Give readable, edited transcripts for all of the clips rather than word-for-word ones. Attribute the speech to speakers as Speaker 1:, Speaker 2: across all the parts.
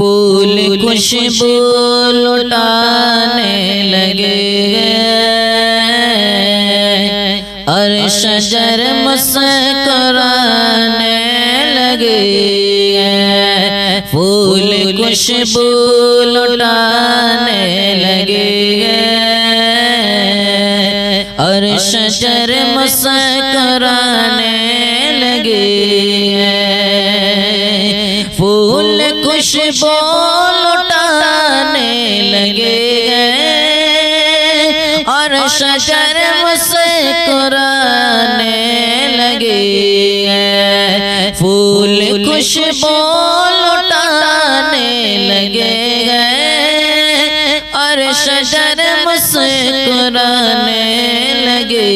Speaker 1: फूल खुशबू लुटाने लगे और शजर मुस्कुराने लगे। फूल खुशबू लुटाने लगे और शजर मुस्कुराने लगे। फूल खुशबू लुटाने लगे और शजर मुस्कुराने लगे। फूल खुशबू लुटाने लगे और शजर मुस्कुराने लगे।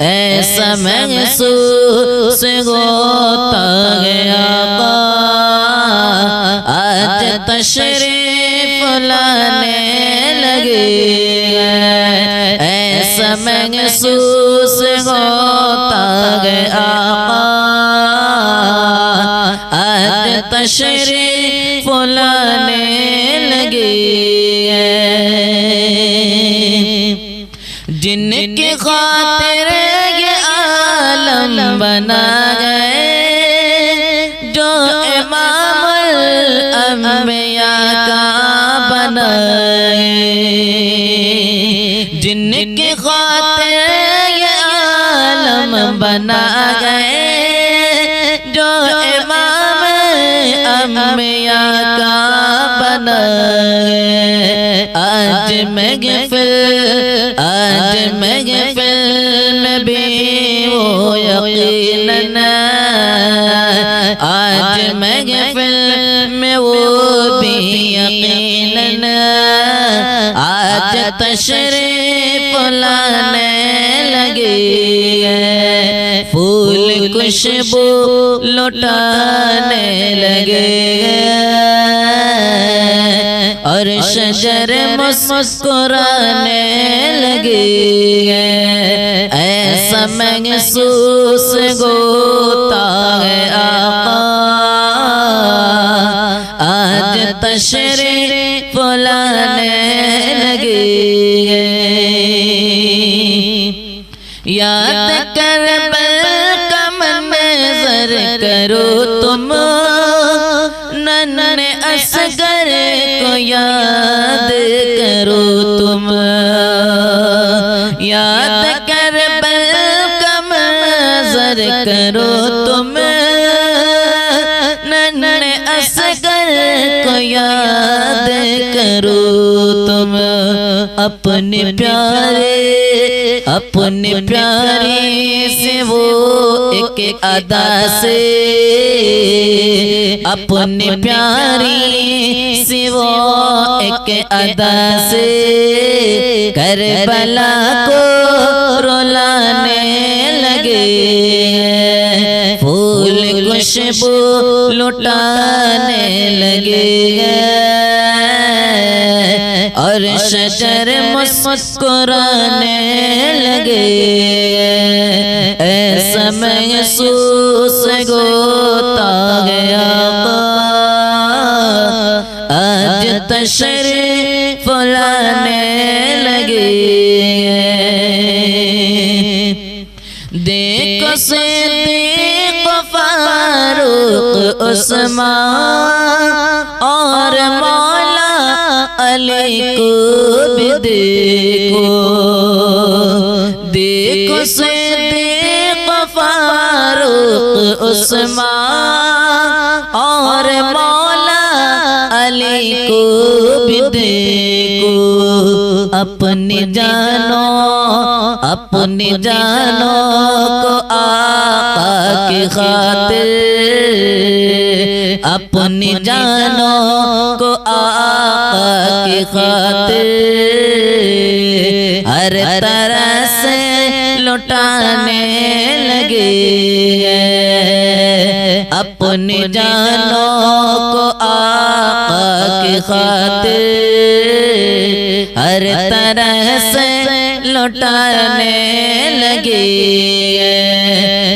Speaker 1: ऐसा महसूस होता है आका आज तशरीफ लाने लगे। ऐसा महसूस होता है आका आज तशरीफ लाने लगे। जिनकी खातिर ये आलम बना गए जो इमामुल अंबिया का बनाए। जिनकी खातिर ये आलम बना गए जो इमाम अंबिया का बनाए। आज महफिल में भी वो यकीनन आज महफिल में वो भी यकीनन आज तशरीफ लाने लगे। फूल खुशबू लुटाने लगे और शजर मुस्कुराने लगे। ऐसा महसूस होता है आका आज तशरीफ लाने लगे। याद करबल का मंज़र करो तुम नन्हे असगर को याद करो तुम। याद करबल का मंज़र करो तुम नन्हे असगर को याद करो तुम। अपने प्यारे से वो एक अदा से अपने प्यारी से वो एक अदा से करबला को रुलाने लगे। फूल खुशबू लुटाने लगे और शजर मुस्कुराने लगे। ऐसा महसूस होता है आका आज तशरीफ लाने लगे। देखो सिद्दीक़ फारूक उस्मान और मौला अली को भी देखो। देखो सिद्दीक़ फारूक उस्मान और मौला अली को भी देखो। अपनी जानो को आका की खातिर अपनी जानो को आका की खातिर हर तरह से लुटाने लगे। अपनी जानो को आका की खातिर हर तरह से लुटाने लगे।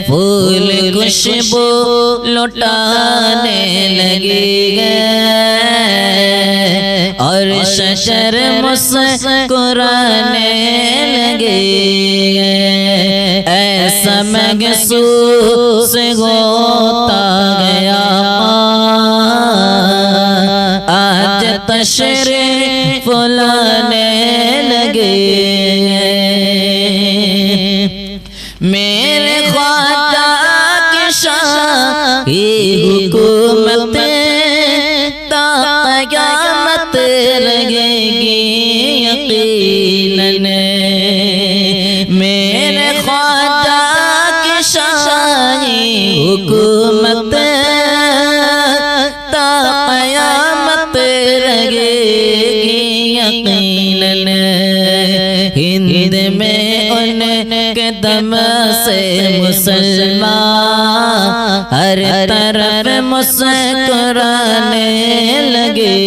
Speaker 1: फूल खुशबू लौटाने लगे और शजर मुस्कुराने लगे। ऐसा महसूस होता गया आज तशरीफ लाने लगे। मेरे ख्वाजा के शाही हुकूमत ता क़यामत लगेगी यकीनन। मेरे ख्वाजा के शाही हुकूमत ता क़यामत लगेगी यकीनन। हिंद में उनके दम से मुसलमान हर तरफ मुस्कुराने लगे।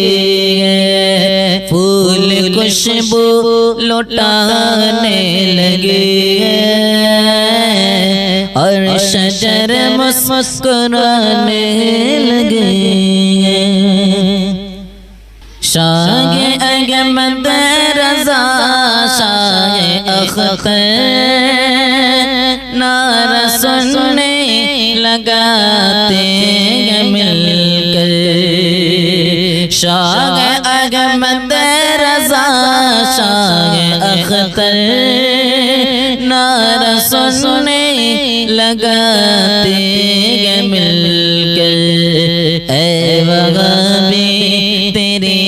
Speaker 1: फूल खुशबू लौटाने लगे और शजर मुस्कुराने लगे। शाह अहमद रज़ा शाह अख्तर नारा सुनने लगाते हैं मिलकर। शाह अहमद रज़ा शाह अख्तर नारा सुनने लगाते हैं मिलकर। ऐ वहाबी तेरी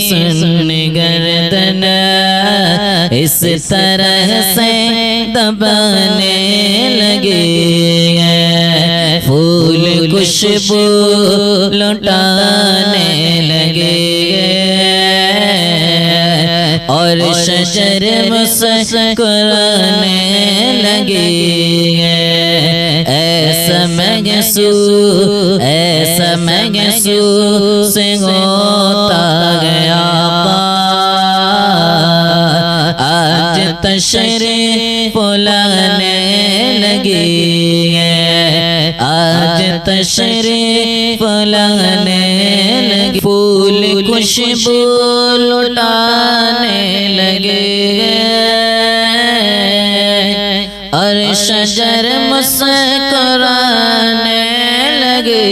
Speaker 1: सुन गर्दन इस तरह से दबाने लगे। फूल खुशबू लौटाने लगे और शजर मुस्कुराने लगे। ऐसा महसूस होता गया आज तशरीफ लाने लगे। आज तशरीफ लाने लगे। फूल खुशबू लौटाने लगे और शजर मुस्कुराने लगे।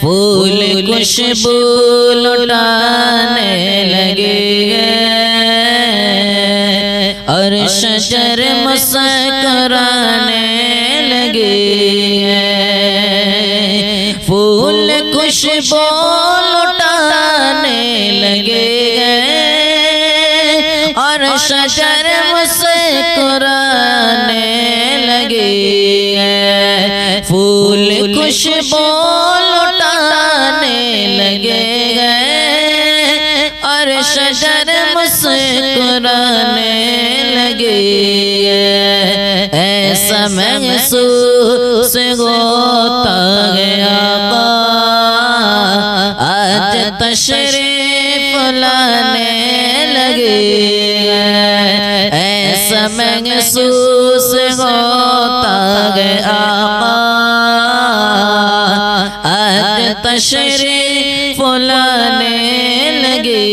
Speaker 1: फूल खुशबू लौटाने लगे और शजर मुस्कुराने लगे। फूल खुशबू लौटाने लगे और शजर मुस्कुराने लगे। फूल खुशबू लौटाने लगे और शजर मुस्कुराने लगे। ऐसा महसूस होता गया आज तशरीफ लाने लगे। ऐसा महसूस होता गया आज तशरीफ लाने लगे।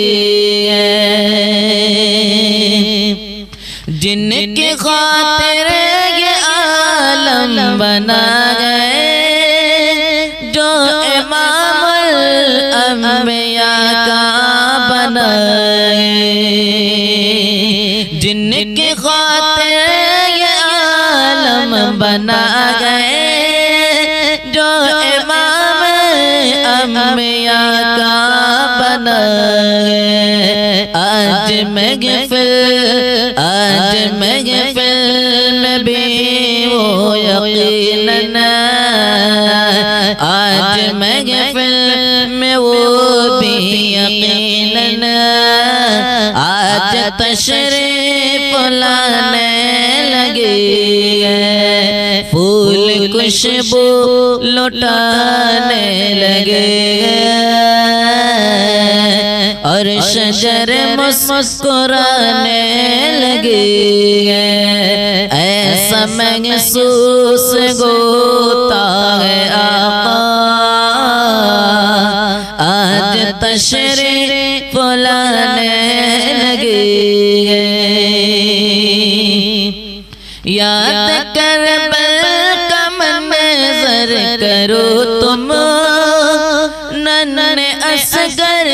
Speaker 1: जिनके खातिर ये आलम बना गए जो इमामुल अंबिया का बनाए। जिनके खातिर ये आलम बना गए जो इमाम अंबिया का बनाए। आज महफिल में भी वो यकीनन। आज महफिल में वो भी यकीनन। आज तशरीफ लाने लगे फूल खुशबू लौटाने लगे और शजर मुस्कुराने लगे। ऐसा महसूस होता है तशरीफ लाने लगे। याद करबल का मंज़र करो तुम, नन्हे असगर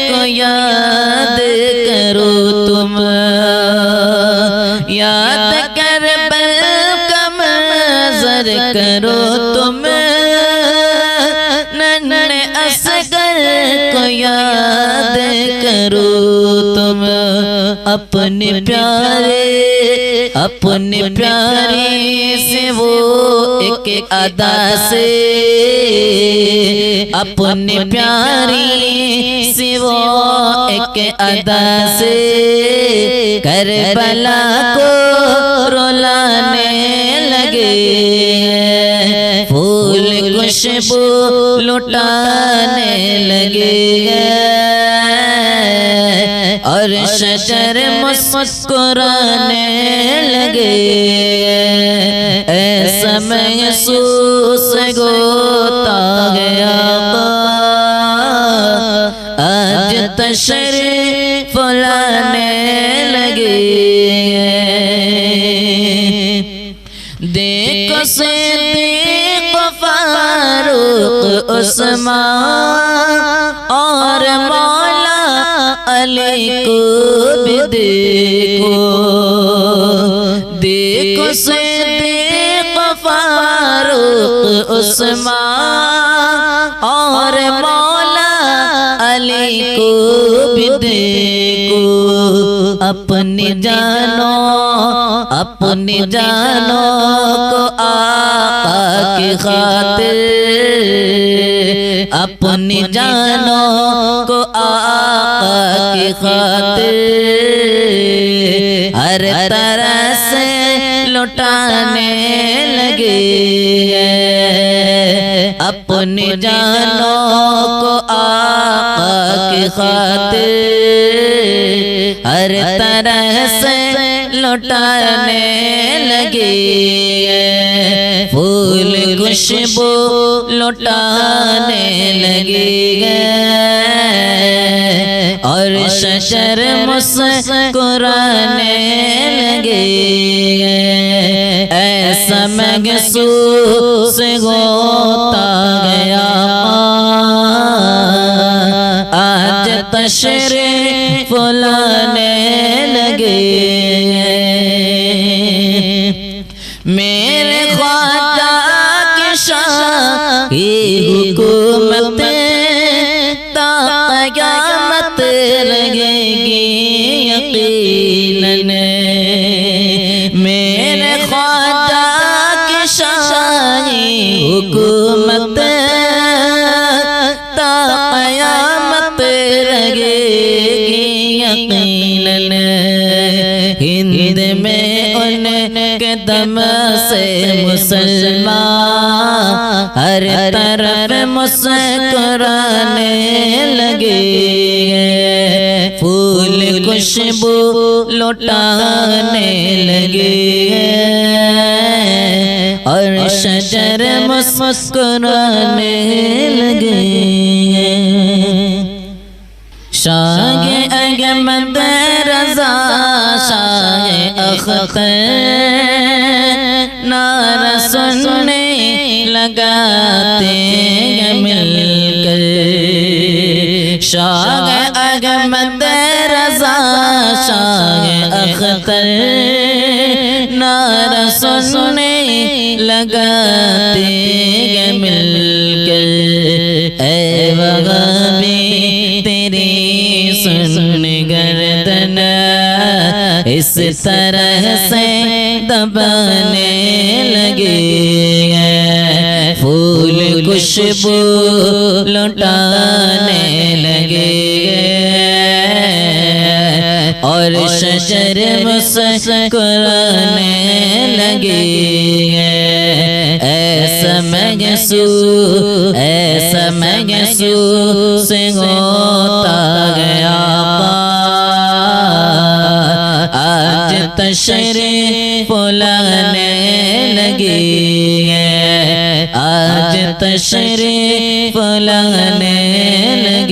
Speaker 1: को याद करो तुम। याद करबल का मंज़र करो तुम, नन्हे असगर को याद करो तुम। अपने प्यारे से वो एक अदा से, अपने प्यारी से वो एक अदा से करबला को रुलाने लगे। फूल खुशबू लुटाने लगे और शजर मुस्कुराने लगे। ऐसा महसूस होता गया आज तशरीफ लाने लगे। देखो सिद्दीक़ फारूक उस्मान और मौला अली को भी देखो। देखो सिद्दीक़ फारूक उस्मान और मौला अली को भी देखो। अपनी जानों को आका की खातिर, अपनी जानों को आका की खातिर हर तरह से लुटाने लगे। अपनी जानों को आका की खातिर हर तरह से लुटाने लगे। फूल खुशबू लुटाने लगे और शजर मुस्कुराने लगे। ऐसा महसूस होता गया आज तशरीफ लाने लगे। मेरे ख्वाजा की शाही हुकूमत ता क़यामत लगेगी यकीनन। मेरे ख्वाजा की शाही हुकूमत ता क़यामत लगेगी यकीनन। हिंद में उनके दम से मुसलमान हर तरफ मुस्कुराने लगे। फूल खुशबू लुटाने लगे और शजर मुस्कुराने लगे। शाह अहमद रज़ा शाह अख्तर नारा सुनने लगाते हैं मिलकर। शाह अहमद रज़ा शाह अख्तर नारा सुनने लगाते हैं मिलकर। ऐ वहाबी तेरी सुन गर्दन इस तरह से दबाने लगे। फूल खुशबू लुटाने लगे और शजर मुस्कुराने लगे। ऐसा महसूस होता गया आज तशरीफ लाने लगे। आज तशरीफ लाने